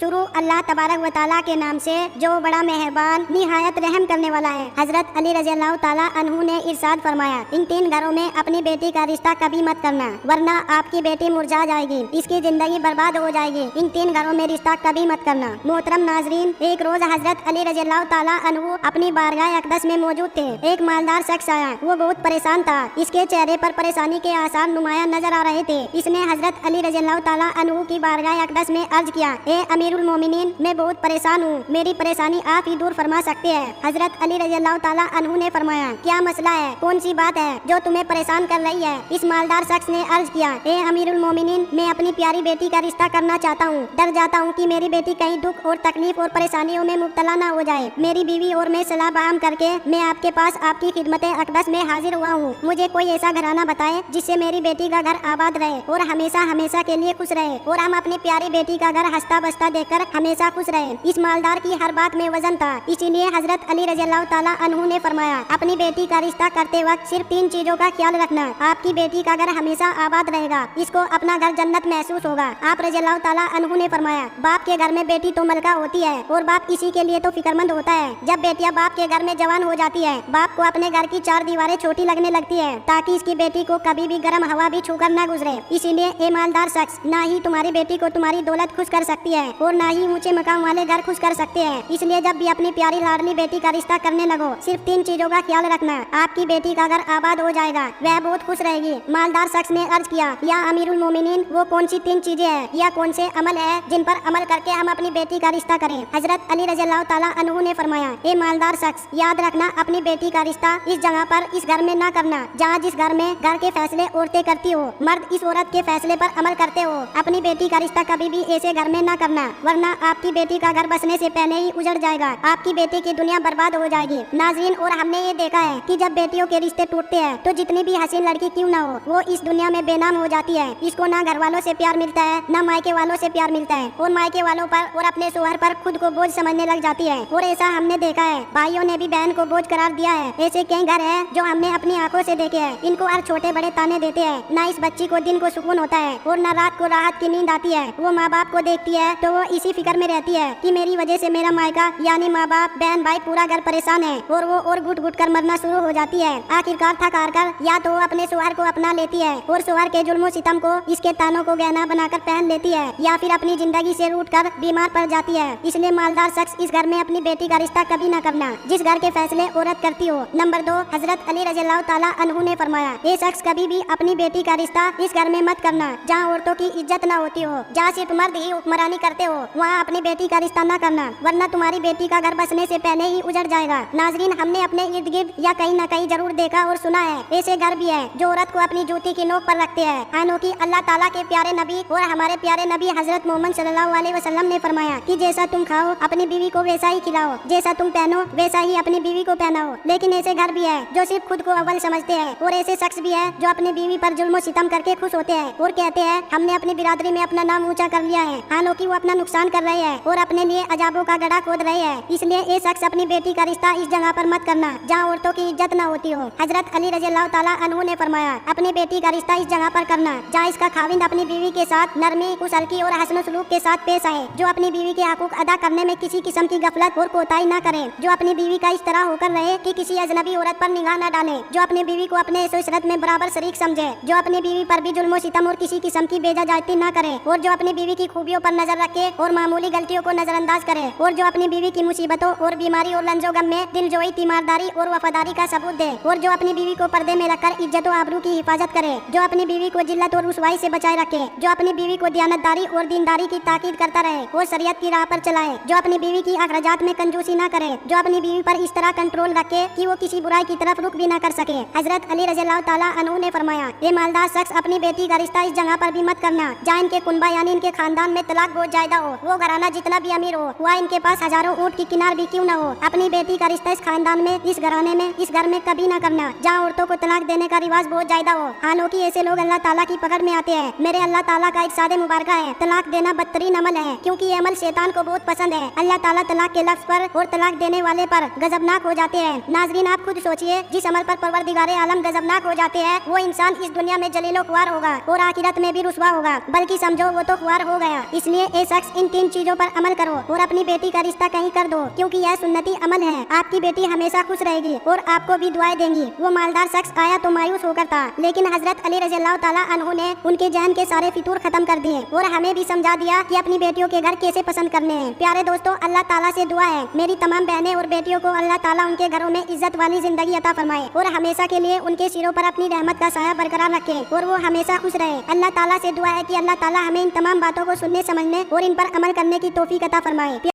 शुरू अल्लाह तबारक व तआला के नाम से जो बड़ा मेहरबान निहायत रहम करने वाला है। हजरत अली रज़ी अल्लाह तआला अन्हु ने इरशाद फरमाया, इन 3 घरों में अपनी बेटी का रिश्ता कभी मत करना, वरना आपकी बेटी मुरझा जाएगी, इसकी जिंदगी बर्बाद हो जाएगी। इन 3 घरों में रिश्ता कभी मत करना। मोहतरम नाजरीन, एक रोज हजरत अली रज़ी अल्लाह तआला अन्हु अपनी बारगाह अक़दस में मौजूद थे। एक मालदार शख्स आया, वो बहुत परेशान था। इसके चेहरे पर परेशानी के आसार नुमाया नजर आ रहे थे। इसने हजरत अली रज़ी अल्लाह तआला अन्हु की बारगाह अक़दस में अर्ज किया, ए अमीरुल मोमिनीन, मैं बहुत परेशान हूँ, मेरी परेशानी आप ही दूर फरमा सकते हैं। हजरत अली रज़ी अल्लाह तआला अन्हु ने फरमाया, क्या मसला है, कौन सी बात है जो तुम्हें परेशान कर रही है? इस मालदार शख्स ने अर्ज किया, ए अमीरुल मोमिनीन, मैं अपनी प्यारी बेटी का रिश्ता करना चाहता हूँ। डर जाता हूँ कि मेरी बेटी कहीं दुख और तकलीफ और परेशानियों में मुब्तला न हो जाए। मेरी बीवी और मैं सलाह बाम करके मैं आपके पास आपकी खिदमत अक़दस में हाजिर हुआ हूँ। मुझे कोई ऐसा घराना बताए जिससे मेरी बेटी का घर आबाद रहे और हमेशा हमेशा के लिए खुश रहे और हम अपनी प्यारी बेटी का घर हंसता बसता देखकर हमेशा खुश रहे। इस मालदार की हर बात में वजन था, इसीलिए हजरत अली रज़ी अल्लाह तआला अन्हु ने फरमाया, अपनी बेटी का रिश्ता करते वक्त सिर्फ 3 चीजों का ख्याल रखना। आपकी बेटी का घर हमेशा आबाद रहेगा, इसको अपना घर जन्नत महसूस होगा। आप रज़ी अल्लाह तआला अन्हु ने फरमाया, बाप के घर में बेटी तो मलका होती है और बाप इसी के लिए तो फिक्रमंद होता है। जब बेटियां बाप के घर में जवान हो जाती है, बाप को अपने घर की 4 दीवारें छोटी लगने लगती है ताकि इसकी बेटी को कभी भी गर्म हवा भी छूकर न गुजरे। इसीलिए ए मालदार शख्स, ना ही तुम्हारी बेटी को तुम्हारी दौलत खुश कर सकती है और ना ही ऊंचे मकाम वाले घर खुश कर सकते हैं। इसलिए जब भी अपनी प्यारी लाडली बेटी का रिश्ता करने लगो, सिर्फ 3 चीजों का ख्याल रखना, आपकी बेटी का घर आबाद हो जाएगा, वह बहुत खुश रहेगी। मालदार शख्स ने अर्ज किया, या अमीरुल मोमिनीन, वो कौन सी 3 चीजें हैं या कौन से अमल है जिन पर अमल करके हम अपनी बेटी का रिश्ता करें? हजरत अली रज़ी अल्लाह तआला अन्हु ने फरमाया, ए मालदार शख्स, याद रखना, अपनी बेटी का रिश्ता इस जगह पर इस घर में न करना जहाँ जिस घर में घर के फैसले औरतें करती हो, मर्द इस औरत के फैसले पर अमल करते हो। अपनी बेटी का रिश्ता कभी भी ऐसे घर में न करना, वरना आपकी बेटी का घर बसने से पहले ही उजड़ जाएगा, आपकी बेटी की दुनिया बर्बाद हो जाएगी। नाज़रीन, और हमने ये देखा है कि जब बेटियों के रिश्ते टूटते हैं तो जितनी भी हसीन लड़की क्यों ना हो, वो इस दुनिया में बेनाम हो जाती है। इसको ना घर वालों से प्यार मिलता है, ना मायके वालों से प्यार मिलता है, और मायके वालों पर और अपने शोहर पर खुद को बोझ समझने लग जाती है। और ऐसा हमने देखा है, भाइयों ने भी बहन को बोझ करार दिया है। ऐसे कई घर है जो हमने अपनी आंखों से देखे हैं। इनको हर छोटे बड़े ताने देते हैं, ना इस बच्ची को दिन को सुकून होता है और ना रात को राहत की नींद आती है। वो माँ बाप को देखती है तो वो इसी फिक्र में रहती है कि मेरी वजह से मेरा मायका यानी माँ बाप बहन भाई पूरा घर परेशान है, और वो और घुट घुट कर मरना शुरू हो जाती है। आखिरकार थक हार कर या तो वो अपने शोहर को अपना लेती है और शोहर के जुल्मो सितम को इसके तानों को गहना बनाकर पहन लेती है, या फिर अपनी जिंदगी से रूठ कर बीमार पड़ जाती है। इसलिए मालदार शख्स इस घर में अपनी बेटी का रिश्ता कभी न करना जिस घर के फैसले औरत करती हो। नंबर 2, हजरत अली रज़ी अल्लाह तआला अन्हु ने फरमाया, ये शख्स कभी भी अपनी बेटी का रिश्ता इस घर में मत करना जहाँ औरतों की इज्जत न होती हो, जहाँ सिर्फ मर्द ही हुक्मरानी करते हो, वहाँ अपनी बेटी का रिश्ता न करना, वरना तुम्हारी बेटी का घर बसने से पहले ही उजड़ जाएगा। नाजरीन, हमने अपने इर्द गिर्द या कहीं न कहीं जरूर देखा और सुना है, ऐसे घर भी है जो औरत को अपनी जूती की नोक पर रखते हैं। हालांकि अल्लाह ताला के प्यारे नबी और हमारे प्यारे नबी हजरत मोहम्मद सल्लल्लाहु अलैहि वसल्लम ने फरमाया कि जैसा तुम खाओ अपनी बीवी को वैसा ही खिलाओ, जैसा तुम पहनो वैसा ही अपनी बीवी को पहनाओ। लेकिन ऐसे घर भी है जो सिर्फ खुद को अव्वल समझते हैं, और ऐसे शख्स भी है जो अपनी बीवी पर जुल्म सितम करके खुश होते हैं और कहते हैं हमने अपनी बिरादरी में अपना नाम ऊंचा कर लिया है। हालांकि वो अपना नुकसान कर रहे हैं और अपने लिए अजाबों का गड्ढा खोद रहे हैं। इसलिए ये शख्स अपनी बेटी का रिश्ता इस जगह पर मत करना जहाँ औरतों की इज्जत न होती हो। हजरत अली रज़ी अल्लाह तआला अन्हु ने फरमाया, अपनी बेटी का रिश्ता इस जगह पर करना जहाँ इसका खाविंद अपनी बीवी के साथ नरमी, खुशहल्की और हसन सलूक के साथ पेश आए, जो अपनी बीवी के हकूक अदा करने में किसी किस्म की गफलत और कोताही न करे, जो अपनी बीवी का इस तरह होकर रहे कि किसी अजनबी औरत पर निगाह न डाले, जो अपनी बीवी को अपने इशरत में बराबर शरीक समझे, जो अपनी बीवी पर भी जुल्म सितम और किसी किस्म की बेजाजाती न करे, और जो अपनी बीवी की खूबियों पर नजर रखे और मामूली गलतियों को नजरअंदाज करे, और जो अपनी बीवी की मुसीबतों और बीमारी और लंजो गम में दिलजोई, तीमारदारी और वफादारी का सबूत दे, और जो अपनी बीवी को पर्दे में रखकर इज्जत और आबरू की हिफाजत करे, जो अपनी बीवी को जिल्लत और रुसवाई से बचाए रखे, जो अपनी बीवी को दियानतदारी और दीनदारी की ताकीद करता रहे और शरीयत की राह पर चलाए, जो अपनी बीवी की अखराजात में कंजूसी न करे, जो अपनी बीवी पर इस तरह कंट्रोल रखे कि वो किसी बुराई की तरफ रुख भी न कर सके। हजरत अली रज़ी अल्लाह तआला अन्हु ने फरमाया, ये मालदार शख्स अपनी बेटी का रिश्ता इस जगह पर भी मत करना जहाँ इनके कुनबा यानी इनके खानदान में तलाक बहुत ज्यादा हो। वो घराना जितना भी अमीर हो, वह इनके पास हजारों ऊँट की किनार भी क्यों न हो, अपनी बेटी का रिश्ता इस खानदान में, इस घराने में, इस घर में कभी न करना जहाँ औरतों को तलाक देने का रिवाज बहुत ज्यादा हो। हालांकि ऐसे लोग अल्लाह ताला की पकड़ में आते हैं। मेरे अल्लाह ताला का इरशाद मुबारक है, तलाक देना बदतरीन अमल है क्योंकि ये अमल शैतान को बहुत पसंद है। अल्लाह ताला तलाक के लफ्ज पर और तलाक देने वाले पर गजबनाक हो जाते हैं। नाजरीन, आप खुद सोचिए, जिस अमल पर परवरदिगारे आलम गजबनाक हो जाते हैं वो इंसान इस दुनिया में जलीलो ख्वार होगा और आखिरत में भी रुसवा होगा, बल्कि समझो वो तो ख्वार हो गया। इसलिए ये शख्स बस इन 3 चीजों पर अमल करो और अपनी बेटी का रिश्ता कहीं कर दो, क्योंकि यह सुन्नती अमल है। आपकी बेटी हमेशा खुश रहेगी और आपको भी दुआएं देंगी। वो मालदार शख्स आया तो मायूस होकर था, लेकिन हजरत अली रज़ियल्लाहु ताला अन्हु ने उनके जहन के सारे फितूर खत्म कर दिए और हमें भी समझा दिया कि अपनी बेटियों के घर कैसे पसंद करने हैं। प्यारे दोस्तों, अल्लाह ताला से दुआ है मेरी तमाम बहनें और बेटियों को अल्लाह ताला उनके घरों में इज्जत वाली जिंदगी अता फरमाए और हमेशा के लिए उनके सिरों पर अपनी रहमत का साया बरकरार रखे और वो हमेशा खुश रहे। अल्लाह ताला से दुआ है कि अल्लाह ताला हमें इन तमाम बातों को सुनने, समझने और इन पर अमल करने की तौफीक अता फरमाए।